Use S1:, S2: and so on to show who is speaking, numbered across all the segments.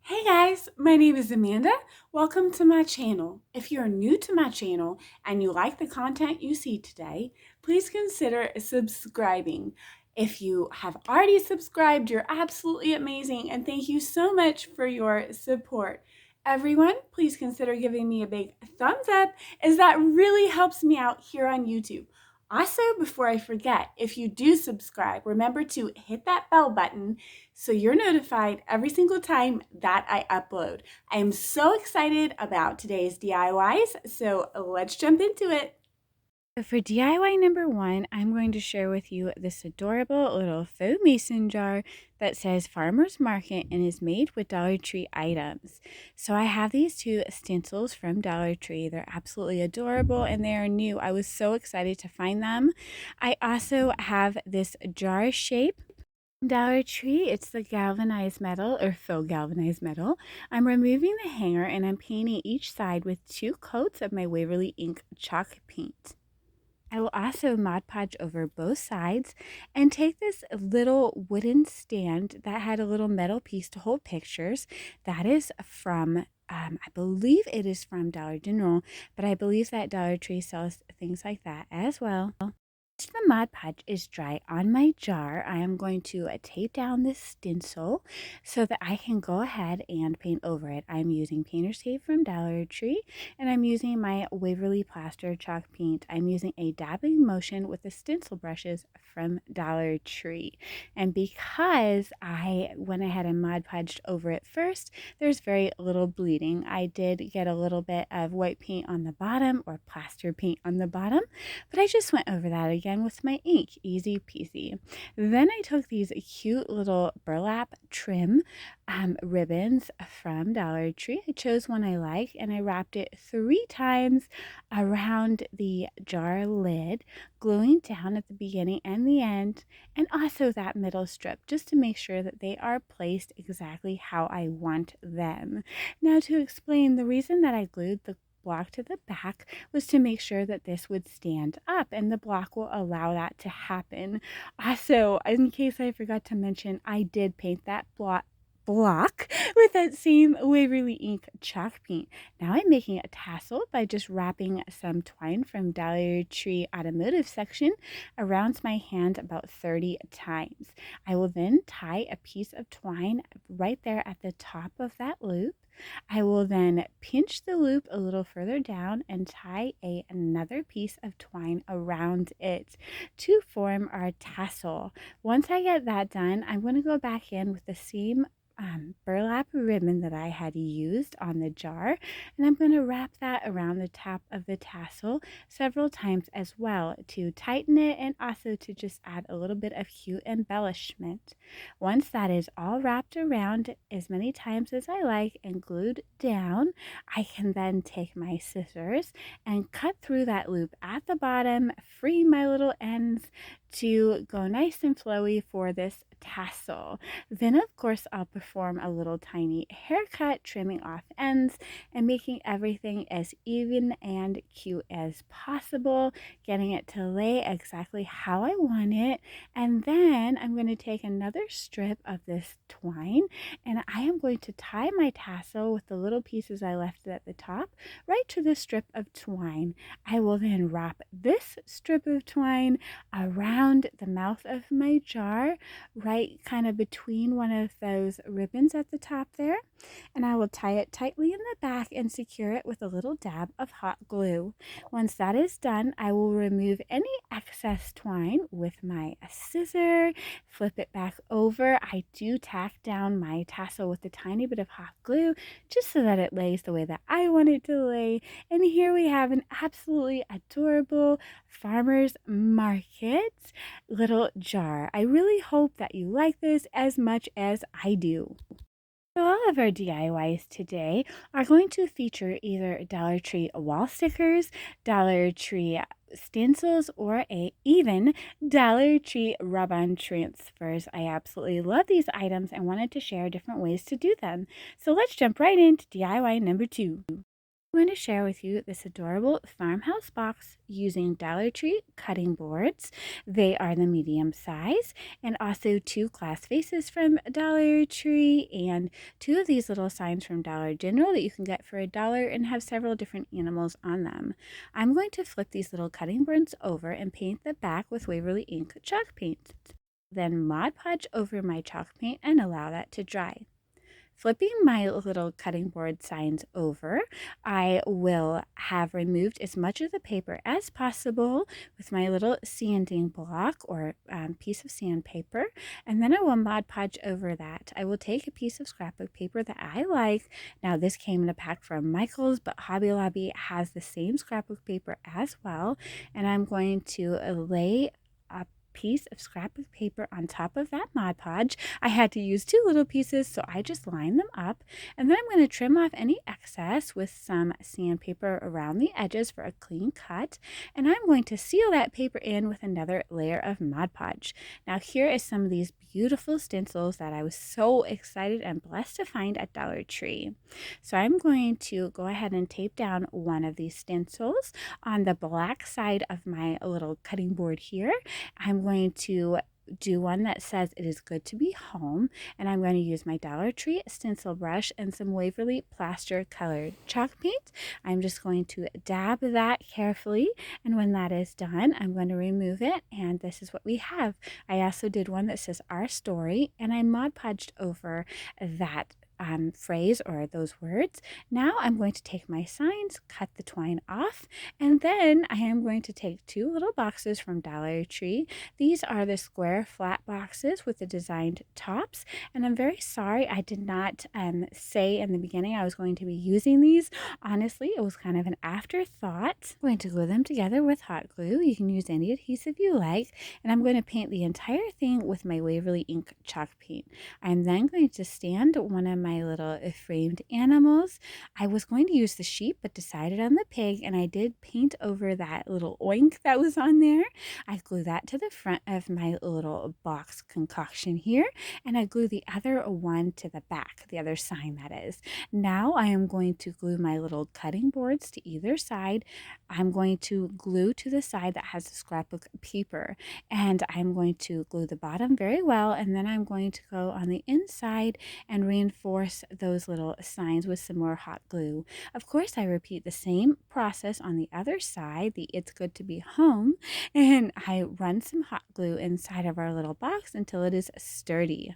S1: Hey guys, my name is Amanda. Welcome to my channel. If you're new to my channel and you like the content you see today, please consider subscribing. If you have already subscribed, you're absolutely amazing and thank you so much for your support. Everyone, please consider giving me a big thumbs up as that really helps me out here on YouTube. Also, before I forget, if you do subscribe, remember to hit that bell button so you're notified every single time that I upload. I am so excited about today's DIYs, so let's jump into it. So for DIY number one, I'm going to share with you this adorable little faux mason jar that says Farmer's Market and is made with Dollar Tree items. So I have these two stencils from Dollar Tree. They're absolutely adorable and they are new. I was so excited to find them. I also have this jar shape Dollar Tree. It's the galvanized metal or faux galvanized metal. I'm removing the hanger and I'm painting each side with 2 coats of my Waverly ink chalk paint. I will also Mod Podge over both sides and take this little wooden stand that had a little metal piece to hold pictures. That is from, I believe it is from Dollar General, but I believe that Dollar Tree sells things like that as well. Once the Mod Podge is dry on my jar, I am going to tape down this stencil so that I can go ahead and paint over it. I'm using painter's tape from Dollar Tree and I'm using my Waverly Plaster chalk paint. I'm using a dabbing motion with the stencil brushes from Dollar Tree. And because I went ahead and Mod Podged over it first, there's very little bleeding. I did get a little bit of white paint on the bottom or plaster paint on the bottom, but I just went over that again with my ink, easy peasy. Then I took these cute little burlap trim ribbons from Dollar Tree. I chose one I like and I wrapped it 3 times around the jar lid, gluing down at the beginning and the end, and also that middle strip, just to make sure that they are placed exactly how I want them. Now, to explain, the reason that I glued the block to the back was to make sure that this would stand up, and the block will allow that to happen. Also, in case I forgot to mention, I did paint that block with that same Waverly ink chalk paint. Now I'm making a tassel by just wrapping some twine from Dollar Tree automotive section around my hand about 30 times. I will then tie a piece of twine right there at the top of that loop. I will then pinch the loop a little further down and tie another piece of twine around it to form our tassel. Once I get that done, I'm going to go back in with the same burlap ribbon that I had used on the jar, and I'm going to wrap that around the top of the tassel several times as well to tighten it and also to just add a little bit of cute embellishment. Once that is all wrapped around as many times as I like and glued down, I can then take my scissors and cut through that loop at the bottom, free my little ends to go nice and flowy for this tassel. Then of course I'll perform a little tiny haircut, trimming off ends and making everything as even and cute as possible, getting it to lay exactly how I want it. And then I'm going to take another strip of this twine and I am going to tie my tassel with the little pieces I left at the top right to the strip of twine. I will then wrap this strip of twine around the mouth of my jar, right kind of between one of those ribbons at the top there, and I will tie it tightly in the back and secure it with a little dab of hot glue. Once that is done, I will remove any excess twine with my scissor, flip it back over. I do tack down my tassel with a tiny bit of hot glue just so that it lays the way that I want it to lay. And here we have an absolutely adorable Farmer's Market little jar. I really hope that you like this as much as I do. So all of our DIYs today are going to feature either Dollar Tree wall stickers, Dollar Tree stencils, or even Dollar Tree rub-on transfers. I absolutely love these items and wanted to share different ways to do them. So let's jump right into DIY number 2. I'm going to share with you this adorable farmhouse box using Dollar Tree cutting boards. They are the medium size, and also two glass vases from Dollar Tree and two of these little signs from Dollar General that you can get for $1 and have several different animals on them. I'm going to flip these little cutting boards over and paint the back with Waverly ink chalk paint. Then Mod Podge over my chalk paint and allow that to dry. Flipping my little cutting board signs over, I will have removed as much of the paper as possible with my little sanding block or piece of sandpaper, and then I will Mod Podge over that. I will take a piece of scrapbook paper that I like. Now, this came in a pack from Michael's, but Hobby Lobby has the same scrapbook paper as well, and I'm going to lay a piece of scrapbook paper on top of that Mod Podge. I had to use two little pieces, so I just lined them up, and then I'm going to trim off any excess with some sandpaper around the edges for a clean cut, and I'm going to seal that paper in with another layer of Mod Podge. Now, here is some of these beautiful stencils that I was so excited and blessed to find at Dollar Tree. So I'm going to go ahead and tape down one of these stencils on the black side of my little cutting board here. I'm going to do one that says it is good to be home, and I'm going to use my Dollar Tree stencil brush and some Waverly plaster colored chalk paint. I'm just going to dab that carefully, and when that is done, I'm going to remove it, and this is what we have. I also did one that says our story, and I Mod Podged over that phrase or those words. Now I'm going to take my signs, cut the twine off, and then I am going to take two little boxes from Dollar Tree. These are the square flat boxes with the designed tops, and I'm very sorry I did not say in the beginning I was going to be using these. Honestly, it was kind of an afterthought. I'm going to glue them together with hot glue. You can use any adhesive you like, and I'm going to paint the entire thing with my Waverly ink chalk paint. I'm then going to stand one of my little framed animals. I was going to use the sheep, but decided on the pig, and I did paint over that little oink that was on there. I glue that to the front of my little box concoction here, and I glue the other one to the back, the other sign that is. Now I am going to glue my little cutting boards to either side. I'm going to glue to the side that has the scrapbook paper, and I'm going to glue the bottom very well, and then I'm going to go on the inside and reinforce those little signs with some more hot glue. Of course, I repeat the same process on the other side, the it's good to be home, and I run some hot glue inside of our little box until it is sturdy.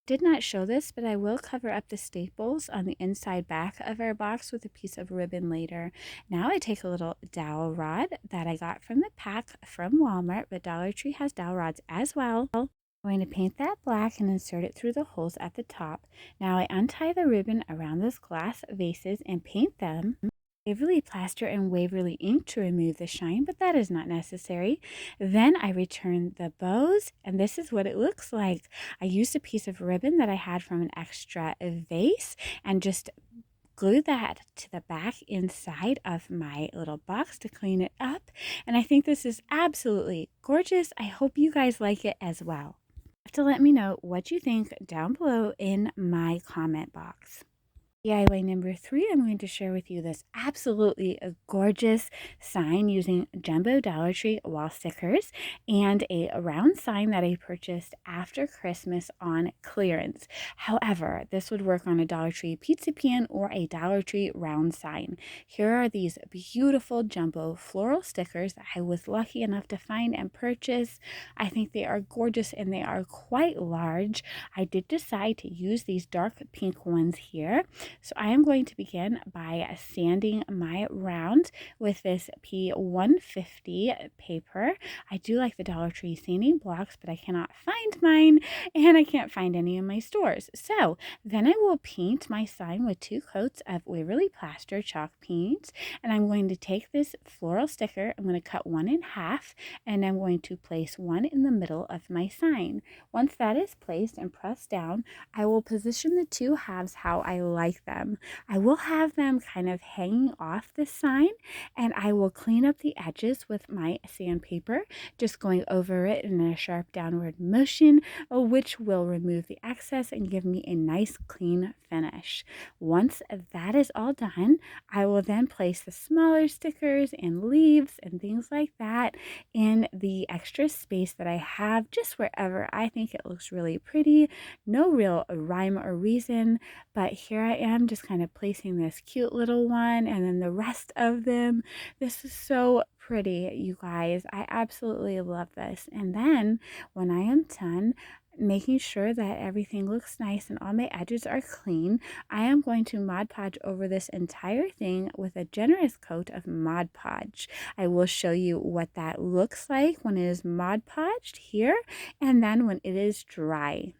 S1: Did not show this, but I will cover up the staples on the inside back of our box with a piece of ribbon later. Now I take a little dowel rod that I got from the pack from Walmart, but Dollar Tree has dowel rods as well. I'm going to paint that black and insert it through the holes at the top. Now I untie the ribbon around those glass vases and paint them Waverly plaster and Waverly ink to remove the shine, but that is not necessary. Then I return the bows, and this is what it looks like. I used a piece of ribbon that I had from an extra vase and just glued that to the back inside of my little box to clean it up. And I think this is absolutely gorgeous. I hope you guys like it as well. You have to let me know what you think down below in my comment box. DIY number 3, I'm going to share with you this absolutely gorgeous sign using jumbo Dollar Tree wall stickers and a round sign that I purchased after Christmas on clearance. However, this would work on a Dollar Tree pizza pan or a Dollar Tree round sign. Here are these beautiful jumbo floral stickers that I was lucky enough to find and purchase. I think they are gorgeous and they are quite large. I did decide to use these dark pink ones here. So I am going to begin by sanding my round with this P150 paper. I do like the Dollar Tree sanding blocks, but I cannot find mine, and I can't find any in my stores. So then I will paint my sign with 2 coats of Waverly Plaster chalk paint, and I'm going to take this floral sticker, I'm going to cut one in half, and I'm going to place one in the middle of my sign. Once that is placed and pressed down, I will position the 2 halves how I like them. I will have them kind of hanging off the sign, and I will clean up the edges with my sandpaper, just going over it in a sharp downward motion, which will remove the excess and give me a nice clean finish. Once that is all done, I will then place the smaller stickers and leaves and things like that in the extra space that I have, just wherever I think it looks really pretty. No real rhyme or reason, but here I am just kind of placing this cute little one and then the rest of them. This is so pretty, you guys. I absolutely love this. And then when I am done, making sure that everything looks nice and all my edges are clean, I am going to Mod Podge over this entire thing with a generous coat of Mod Podge. I will show you what that looks like when it is Mod Podged here, and then when it is dry.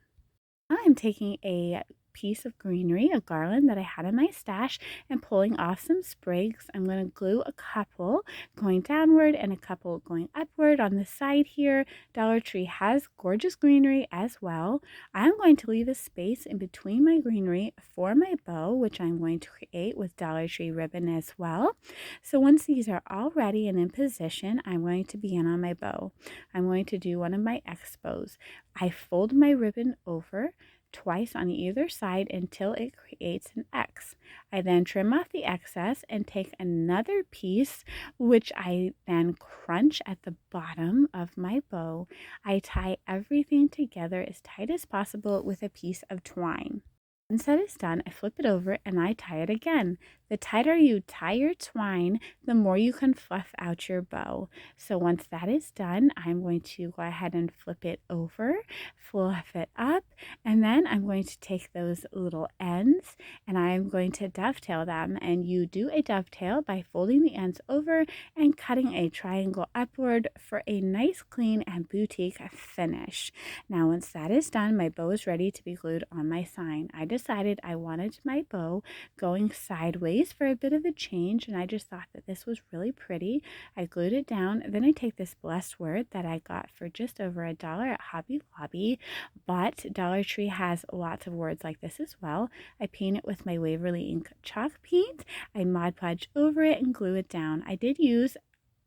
S1: I'm taking a piece of greenery, a garland that I had in my stash, and pulling off some sprigs. I'm going to glue a couple going downward and a couple going upward on the side here. Dollar Tree has gorgeous greenery as well. I'm going to leave a space in between my greenery for my bow, which I'm going to create with Dollar Tree ribbon as well. So once these are all ready and in position, I'm going to begin on my bow. I'm going to do one of my expos. I fold my ribbon over twice on either side until it creates an X. I then trim off the excess and take another piece, which I then crunch at the bottom of my bow. I tie everything together as tight as possible with a piece of twine. Once that is done, I flip it over and I tie it again. The tighter you tie your twine, the more you can fluff out your bow. So once that is done, I'm going to go ahead and flip it over, fluff it up, and then I'm going to take those little ends and I'm going to dovetail them. And you do a dovetail by folding the ends over and cutting a triangle upward for a nice, clean, and boutique finish. Now, once that is done, my bow is ready to be glued on my sign. I decided I wanted my bow going sideways for a bit of a change, and I just thought that this was really pretty. I glued it down. Then I take this blessed word that I got for just over $1 at Hobby Lobby, but Dollar Tree has lots of words like this as well. I paint it with my Waverly ink chalk paint. I Mod Podge over it and glue it down. I did use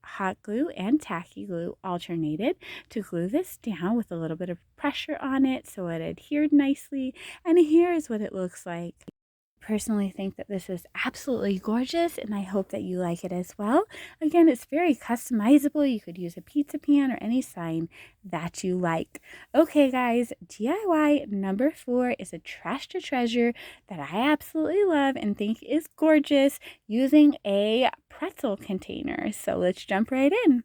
S1: hot glue and tacky glue alternated to glue this down with a little bit of pressure on it so it adhered nicely, and here is what it looks like. Personally think that this is absolutely gorgeous, and I hope that you like it as well. Again, it's very customizable. You could use a pizza pan or any sign that you like. Okay guys, DIY number 4 is a trash to treasure that I absolutely love and think is gorgeous, using a pretzel container. So let's jump right in.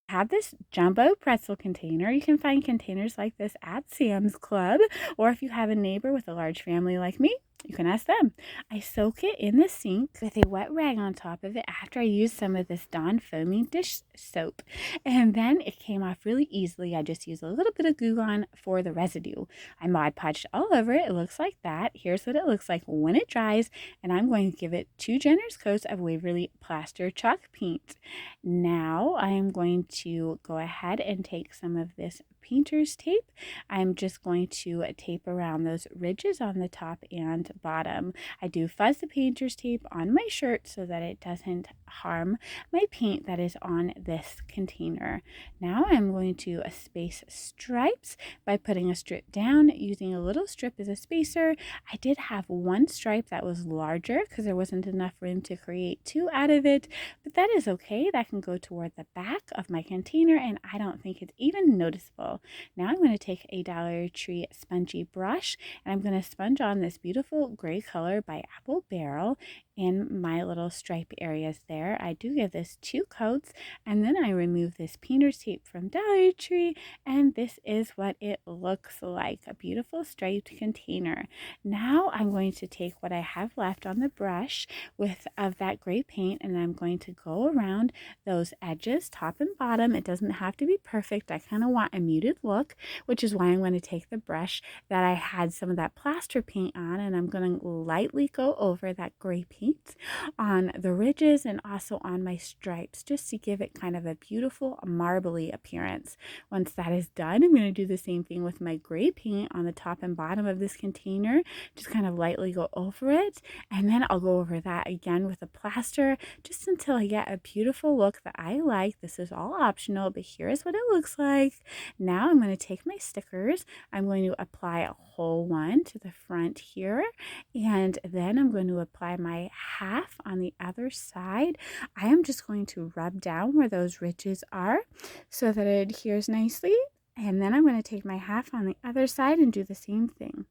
S1: I have this jumbo pretzel container. You can find containers like this at Sam's Club, or if you have a neighbor with a large family like me, you can ask them. I soak it in the sink with a wet rag on top of it after I use some of this Dawn foaming dish soap. And then it came off really easily. I just used a little bit of glue gun for the residue. I Mod Podged all over it. It looks like that. Here's what it looks like when it dries. And I'm going to give it 2 generous coats of Waverly Plaster Chalk paint. Now I am going to go ahead and take some of this painter's tape. I'm just going to tape around those ridges on the top and bottom. I do fuzz the painter's tape on my shirt so that it doesn't harm my paint that is on this container. Now I'm going to space stripes by putting a strip down using a little strip as a spacer. I did have one stripe that was larger because there wasn't enough room to create 2 out of it, but that is okay. That can go toward the back of my container and I don't think it's even noticeable. Now I'm going to take a Dollar Tree spongy brush and I'm going to sponge on this beautiful gray color by Apple Barrel in my little stripe areas there. I do give this 2 coats and then I remove this painter's tape from Dollar Tree, and this is what it looks like, a beautiful striped container. Now I'm going to take what I have left on the brush of that gray paint and I'm going to go around those edges, top and bottom. It doesn't have to be perfect. I kind of want a muted look, which is why I'm going to take the brush that I had some of that plaster paint on and I'm going to lightly go over that gray paint paint on the ridges and also on my stripes, just to give it kind of a beautiful marbly appearance. Once that is done, I'm going to do the same thing with my gray paint on the top and bottom of this container. Just kind of lightly go over it, and then I'll go over that again with a plaster just until I get a beautiful look that I like. This is all optional, but here's what it looks like. Now I'm going to take my stickers. I'm going to apply a whole one to the front here, and then I'm going to apply my half on the other side. I am just going to rub down where those ridges are so that it adheres nicely, and then I'm going to take my half on the other side and do the same thing.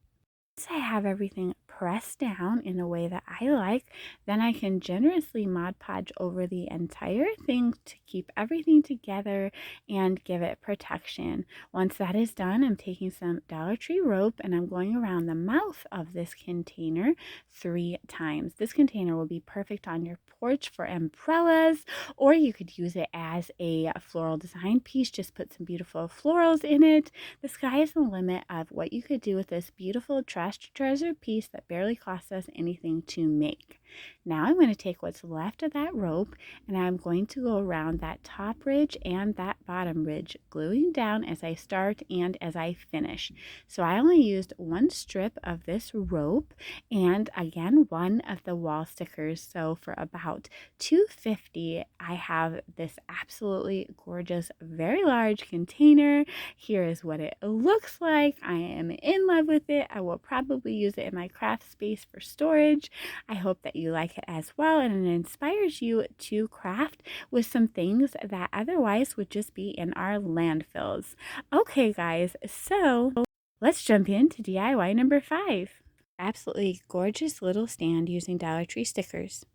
S1: Once I have everything pressed down in a way that I like, then I can generously Mod Podge over the entire thing to keep everything together and give it protection. Once that is done, I'm taking some Dollar Tree rope and I'm going around the mouth of this container 3 times. This container will be perfect on your porch for umbrellas, or you could use it as a floral design piece. Just put some beautiful florals in it. The sky is the limit of what you could do with this beautiful trash to treasure piece that barely costs us anything to make. Now I'm going to take what's left of that rope and I'm going to go around that top ridge and that bottom ridge, gluing down as I start and as I finish. So I only used 1 strip of this rope and again 1 of the wall stickers. So for about $2.50 I have this absolutely gorgeous, very large container. Here is what it looks like. I am in love with it. I will probably use it in my craft space for storage. I hope that you like it as well and it inspires you to craft with some things that otherwise would just be in our landfills. Okay guys, so let's jump into DIY number 5. Absolutely gorgeous little stand using Dollar Tree stickers.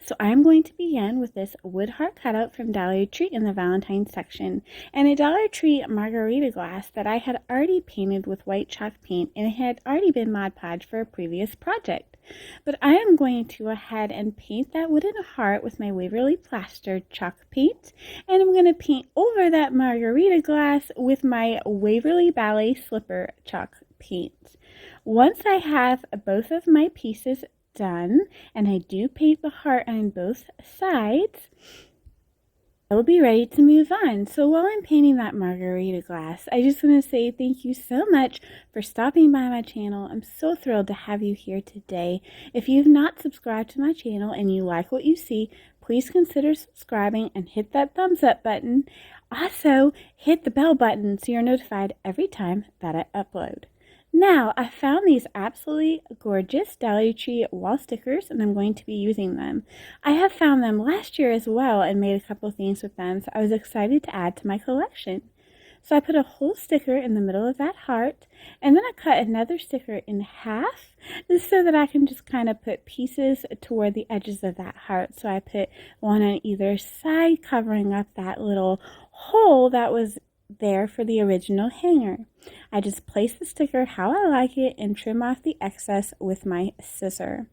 S1: So I'm going to begin with this wood heart cutout from Dollar Tree in the Valentine's section, and a Dollar Tree margarita glass that I had already painted with white chalk paint, and it had already been Mod Podge for a previous project. But I am going to go ahead and paint that wooden heart with my Waverly Plaster chalk paint, and I'm going to paint over that margarita glass with my Waverly Ballet Slipper chalk paint. Once I have both of my pieces done, and I do paint the heart on both sides, I will be ready to move on. So while I'm painting that margarita glass, I just want to say thank you so much for stopping by my channel. I'm so thrilled to have you here today. If you've not subscribed to my channel and you like what you see, please consider subscribing and hit that thumbs up button. Also, hit the bell button so you're notified every time that I upload. Now, I found these absolutely gorgeous Dollar Tree wall stickers, and I'm going to be using them. I have found them last year as well and made a couple things with them, so I was excited to add to my collection. So I put a whole sticker in the middle of that heart, and then I cut another sticker in half so that I can just kind of put pieces toward the edges of that heart. So I put one on either side, covering up that little hole that was there for the original hanger. I just place the sticker how I like it and trim off the excess with my scissor.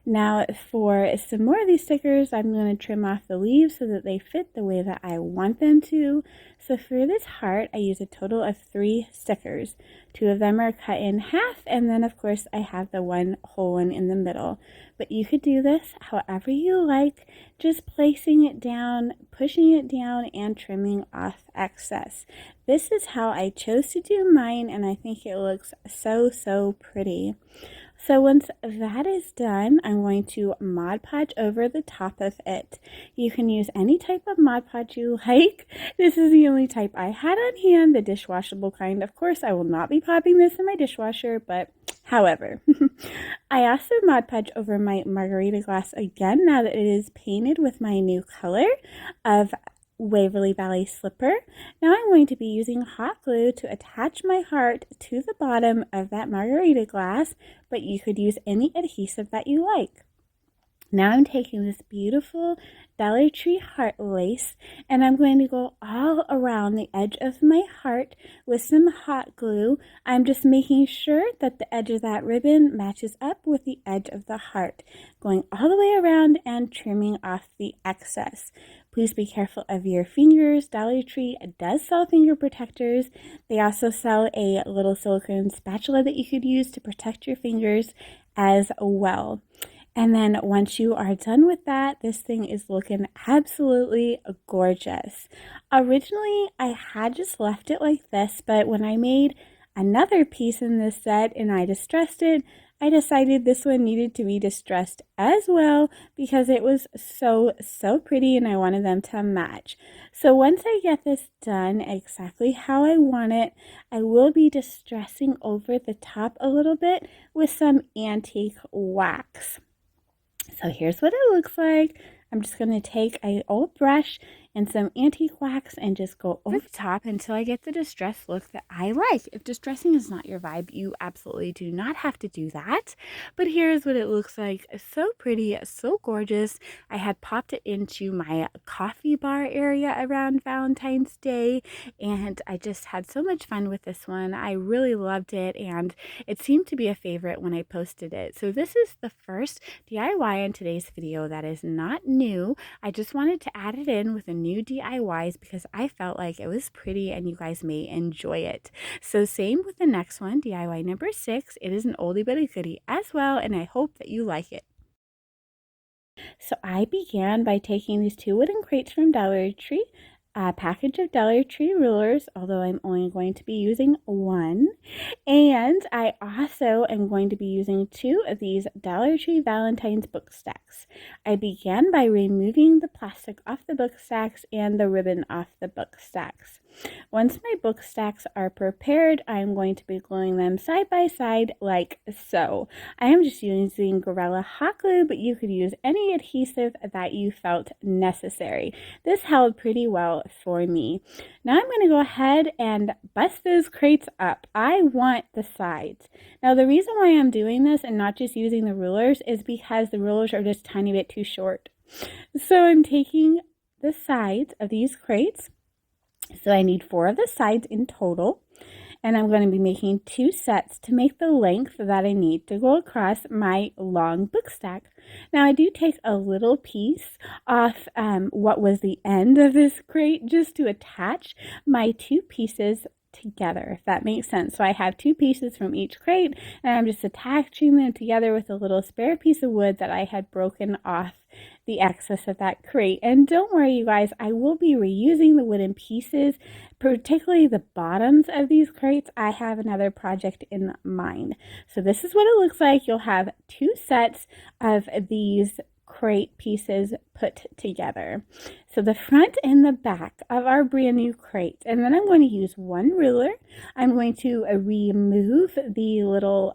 S1: Now for some more of these stickers, I'm going to trim off the leaves so that they fit the way that I want them to. So for this heart, I use a total of 3 stickers. 2 of them are cut in half, and then of course I have the one whole one in the middle. But you could do this however you like, just placing it down, pushing it down, and trimming off excess. This is how I chose to do mine, and I think it looks so pretty. So once that is done, I'm going to Mod Podge over the top of it. You can use any type of Mod Podge you like. This is the only type I had on hand, the dishwashable kind. Of course, I will not be popping this in my dishwasher, but however, I also Mod Podge over my margarita glass again now that it is painted with my new color of Waverly Ballet Slipper. Now I'm going to be using hot glue to attach my heart to the bottom of that margarita glass, but you could use any adhesive that you like. Now I'm taking this beautiful Dollar Tree heart lace and I'm going to go all around the edge of my heart with some hot glue. I'm just making sure that the edge of that ribbon matches up with the edge of the heart, going all the way around and trimming off the excess. Please be careful of your fingers. Dollar Tree does sell finger protectors. They also sell a little silicone spatula that you could use to protect your fingers as well. And then once you are done with that, this thing is looking absolutely gorgeous. Originally, I had just left it like this, but when I made another piece in this set and I distressed it, I decided this one needed to be distressed as well because it was so pretty and I wanted them to match. So once I get this done exactly how I want it, I will be distressing over the top a little bit with some antique wax. So here's what it looks like. I'm just going to take an old brush and some antique wax and just go over the top until I get the distressed look that I like. If distressing is not your vibe, you absolutely do not have to do that. But here's what it looks like. So pretty, so gorgeous. I had popped it into my coffee bar area around Valentine's Day, and I just had so much fun with this one. I really loved it, and it seemed to be a favorite when I posted it. So this is the first DIY in today's video that is not new. I just wanted to add it in with a new DIYs because I felt like it was pretty and you guys may enjoy it. So same with the next one, DIY number 6. It is an oldie but a goodie as well, and I hope that you like it. So I began by taking these 2 wooden crates from Dollar Tree, a package of Dollar Tree rulers, although I'm only going to be using 1. And I also am going to be using 2 of these Dollar Tree Valentine's book stacks. I began by removing the plastic off the book stacks and the ribbon off the book stacks. Once my book stacks are prepared, I'm going to be gluing them side by side like so. I am just using Gorilla Hot Glue, but you could use any adhesive that you felt necessary. This held pretty well for me. Now I'm going to go ahead and bust those crates up. I want the sides. Now the reason why I'm doing this and not just using the rulers is because the rulers are just a tiny bit too short. So I'm taking the sides of these crates. So I need 4 of the sides in total, and I'm going to be making 2 sets to make the length that I need to go across my long book stack. Now I do take a little piece off what was the end of this crate just to attach my 2 pieces together, if that makes sense. So I have 2 pieces from each crate, and I'm just attaching them together with a little spare piece of wood that I had broken off the excess of that crate. And don't worry, you guys, I will be reusing the wooden pieces, particularly the bottoms of these crates. I have another project in mind. So this is what it looks like. You'll have 2 sets of these crate pieces put together. So the front and the back of our brand new crate. And then I'm going to use 1 ruler. I'm going to remove the little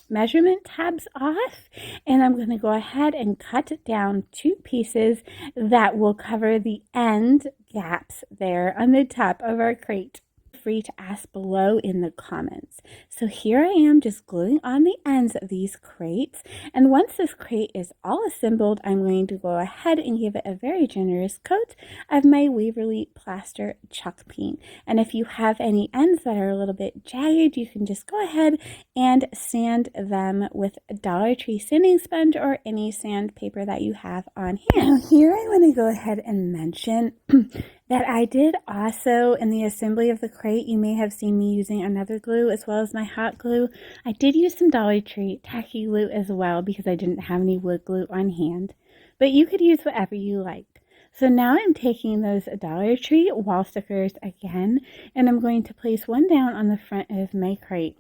S1: measurement tabs off, and I'm going to go ahead and cut down 2 pieces that will cover the end gaps there on the top of our crate. Free to ask below in the comments. So here I am just gluing on the ends of these crates, and once this crate is all assembled, I'm going to go ahead and give it a very generous coat of my Waverly Plaster Chalk Paint. And if you have any ends that are a little bit jagged, you can just go ahead and sand them with a Dollar Tree sanding sponge or any sandpaper that you have on hand. Now here I want to go ahead and mention that I did also, in the assembly of the crate, you may have seen me using another glue as well as my hot glue. I did use some Dollar Tree tacky glue as well because I didn't have any wood glue on hand. But you could use whatever you liked. So now I'm taking those Dollar Tree wall stickers again, and I'm going to place one down on the front of my crate.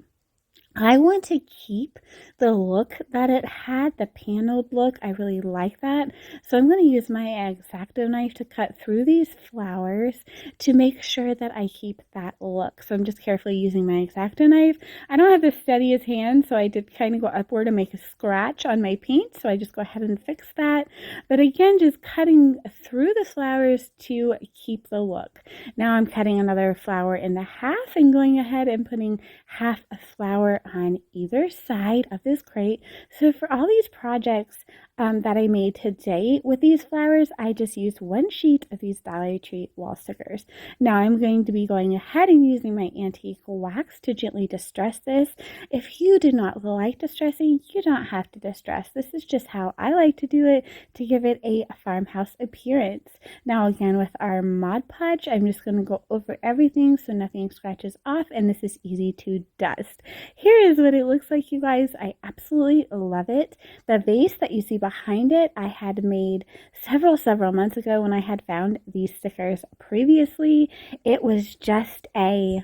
S1: I want to keep the look that it had, the paneled look. I really like that. So I'm going to use my X-Acto knife to cut through these flowers to make sure that I keep that look. So I'm just carefully using my X-Acto knife. I don't have the steadiest hand, so I did kind of go upward and make a scratch on my paint. So I just go ahead and fix that. But again, just cutting through the flowers to keep the look. Now I'm cutting another flower in the half and going ahead and putting half a flower on either side of this crate. So for all these projects, that I made today with these flowers, I just used one sheet of these Dollar Tree wall stickers. Now I'm going to be going ahead and using my antique wax to gently distress this. If you do not like distressing, you don't have to distress. This is just how I like to do it to give it a farmhouse appearance. Now again, with our Mod Podge, I'm just going to go over everything so nothing scratches off, and this is easy to dust. Here is what it looks like, you guys. I absolutely love it. The vase that you see behind it, I had made several months ago when I had found these stickers previously. It was just a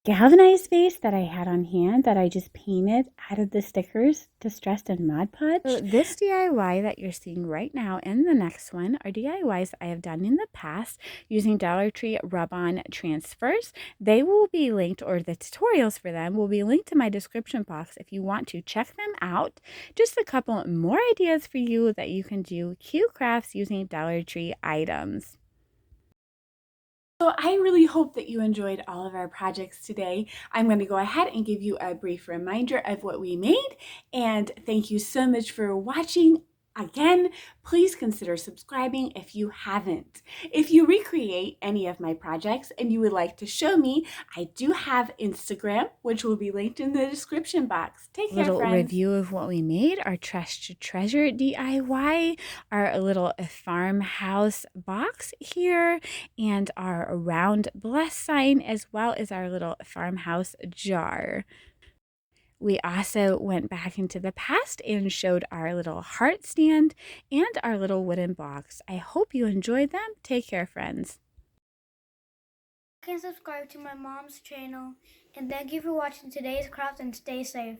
S1: galvanized vase that I had on hand that I just painted out of the stickers distressed in Mod Podge. So this DIY that you're seeing right now and the next one are DIYs I have done in the past using Dollar Tree rub-on transfers. They will be linked, or the tutorials for them will be linked in my description box if you want to check them out. Just a couple more ideas for you that you can do cute crafts using Dollar Tree items. So I really hope that you enjoyed all of our projects today. I'm going to go ahead and give you a brief reminder of what we made, and thank you so much for watching. Again, please consider subscribing if you haven't. If you recreate any of my projects and you would like to show me, I do have Instagram, which will be linked in the description box. Take care, friends. Little review of what we made, our Trash to Treasure DIY, our little farmhouse box here, and our round bless sign, as well as our little farmhouse jar. We also went back into the past and showed our little heart stand and our little wooden box. I hope you enjoyed them. Take care, friends.
S2: You can subscribe to my mom's channel, and thank you for watching today's craft, and stay safe.